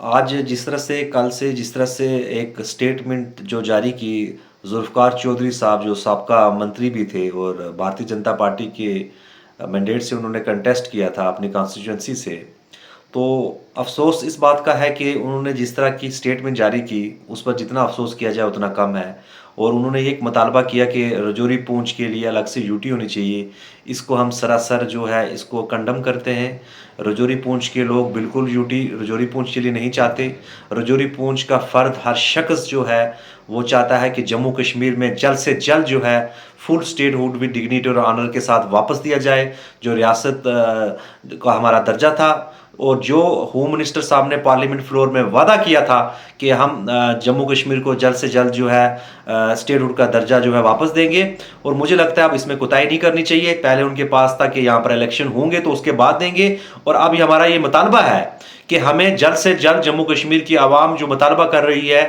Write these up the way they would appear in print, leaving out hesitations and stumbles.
आज जिस तरह से कल से जिस तरह से एक स्टेटमेंट जो जारी की जुल्फ़िकार चौधरी साहब जो साबका मंत्री भी थे और भारतीय जनता पार्टी के मैंडेट से उन्होंने कंटेस्ट किया था अपनी कॉन्स्टिट्यूंसी से। तो अफ़सोस इस बात का है कि उन्होंने जिस तरह की स्टेटमेंट जारी की उस पर जितना अफ़सोस किया जाए उतना कम है। और उन्होंने एक मुतालबा किया कि रजौरी पूंछ के लिए अलग से यूटी होनी चाहिए। इसको हम सरासर जो है इसको कंडम करते हैं। रजौरी पूंछ के लोग बिल्कुल यूटी रजौरी पूंछ के लिए नहीं चाहते। रजौरी पूंछ का फ़र्द हर शख्स जो है वो चाहता है कि जम्मू कश्मीर में जल्द से जल्द जो है फुल स्टेटहुड विद डिग्निटी और ऑनर के साथ वापस दिया जाए, जो रियासत का हमारा दर्जा था। और जो होम मिनिस्टर साहब ने पार्लियामेंट फ्लोर में वादा किया था कि हम जम्मू कश्मीर को जल्द से जल्द जो है स्टेटहुड का दर्जा जो है वापस देंगे। और मुझे लगता है अब इसमें कोताही नहीं करनी चाहिए। पहले उनके पास था कि यहाँ पर इलेक्शन होंगे तो उसके बाद देंगे, और अब हमारा ये मुतालबा है कि हमें जल्द से जल्द जम्मू कश्मीर की आवाम जो मुतालबा कर रही है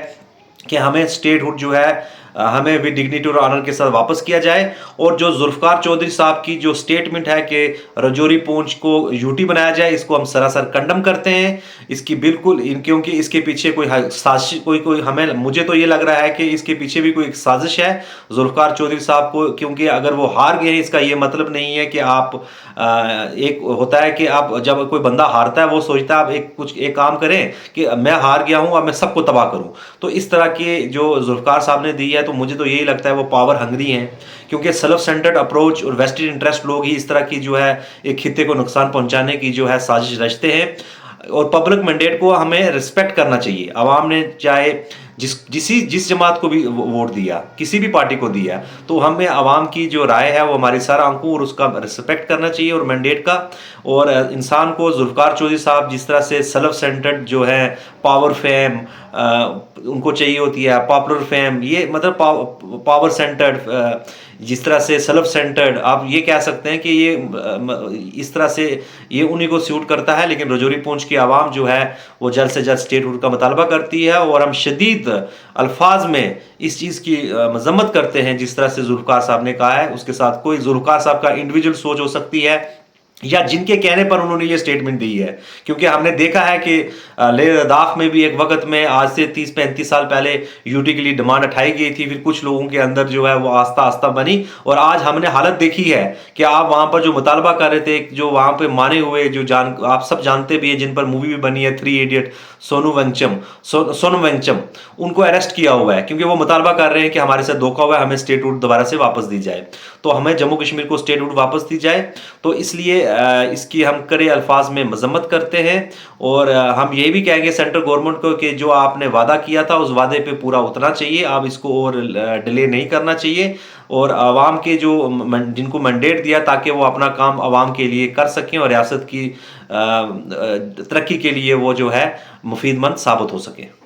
कि हमें स्टेटहुड जो है हमें विद डिग्निटी और ऑनर के साथ वापस किया जाए। और जो जुल्फ़िकार चौधरी साहब की जो स्टेटमेंट है कि रजौरी पूंछ को यूटी बनाया जाए, इसको हम सरासर कंडम करते हैं। इसकी बिल्कुल क्योंकि इसके पीछे कोई साजिश कोई कोई हमें मुझे तो ये लग रहा है कि इसके पीछे भी कोई साजिश है जुल्फ़िकार चौधरी साहब को, क्योंकि अगर वो हार गए हैं इसका ये मतलब नहीं है कि आप एक होता है कि आप जब कोई बंदा हारता है वो सोचता है आप एक काम करें कि मैं हार गया हूं अब मैं सबको तबाह करूं। तो इस तरह की जो जुल्फ़िकार साहब ने दी है तो मुझे तो यही लगता है वो पावर हंगरी हैं, क्योंकि सेल्फ सेंटर्ड अप्रोच और वेस्टेड इंटरेस्ट लोग ही इस तरह की जो है एक खित्ते को नुकसान पहुंचाने की जो है साजिश रचते हैं। और पब्लिक मैंडेट को हमें रिस्पेक्ट करना चाहिए। आवाम ने चाहे जिस जमात को भी वोट दिया, किसी भी पार्टी को दिया, तो हमें आवाम की जो राय है वो हमारी सर आंखों और उसका रिस्पेक्ट करना चाहिए और मैंडेट का। और इंसान को जुल्फ़िकार चौधरी साहब जिस तरह से सेल्फ सेंटर्ड जो है पावर फेम उनको चाहिए होती है, पॉपुलर फेम, ये मतलब पावर सेंटर्ड, जिस तरह से सेल्फ सेंटर्ड आप ये कह सकते हैं कि ये इस तरह से ये उन्हीं को सूट करता है। लेकिन रजौरी पूंछ की आवाम जो है वो जल्द से जल्द स्टेटहुड का मुतालबा करती है, और हम शदीद अल्फाज में इस चीज़ की मजम्मत करते हैं जिस तरह से जुल्फ़िकार साहब ने कहा है। उसके साथ कोई जुल्फ़िकार साहब का इंडिविजुअल सोच हो सकती है या जिनके कहने पर उन्होंने ये स्टेटमेंट दी है, क्योंकि हमने देखा है कि लेह लद्दाख में भी एक वक्त में आज से 30-35 साल पहले यूटी के लिए डिमांड उठाई गई थी, फिर कुछ लोगों के अंदर जो है वो आस्था आस्था बनी, और आज हमने हालत देखी है कि आप वहां पर जो मुतालबा कर रहे थे, जो वहां पे माने हुए जो आप सब जानते भी हैं, जिन पर मूवी भी बनी है 3 इडियट, सोनू वेंचम, उनको अरेस्ट किया हुआ है क्योंकि वो मुतालबा कर रहे हैं कि हमारे साथ धोखा हुआ है, हमें स्टेटहुड दोबारा से वापस दी जाए, तो हमें जम्मू कश्मीर को स्टेटहुड वापस दी जाए। तो इसलिए इसकी हम कड़े अल्फाज में मजम्मत करते हैं। और हम ये भी कहेंगे सेंट्रल गवर्नमेंट को कि जो आपने वादा किया था उस वादे पे पूरा उतरना चाहिए, आप इसको और डिले नहीं करना चाहिए। और आवाम के जो जिनको मैंडेट दिया ताकि वो अपना काम आवाम के लिए कर सकें और रियासत की तरक्की के लिए वो जो है मुफीदमंद साबित हो सके।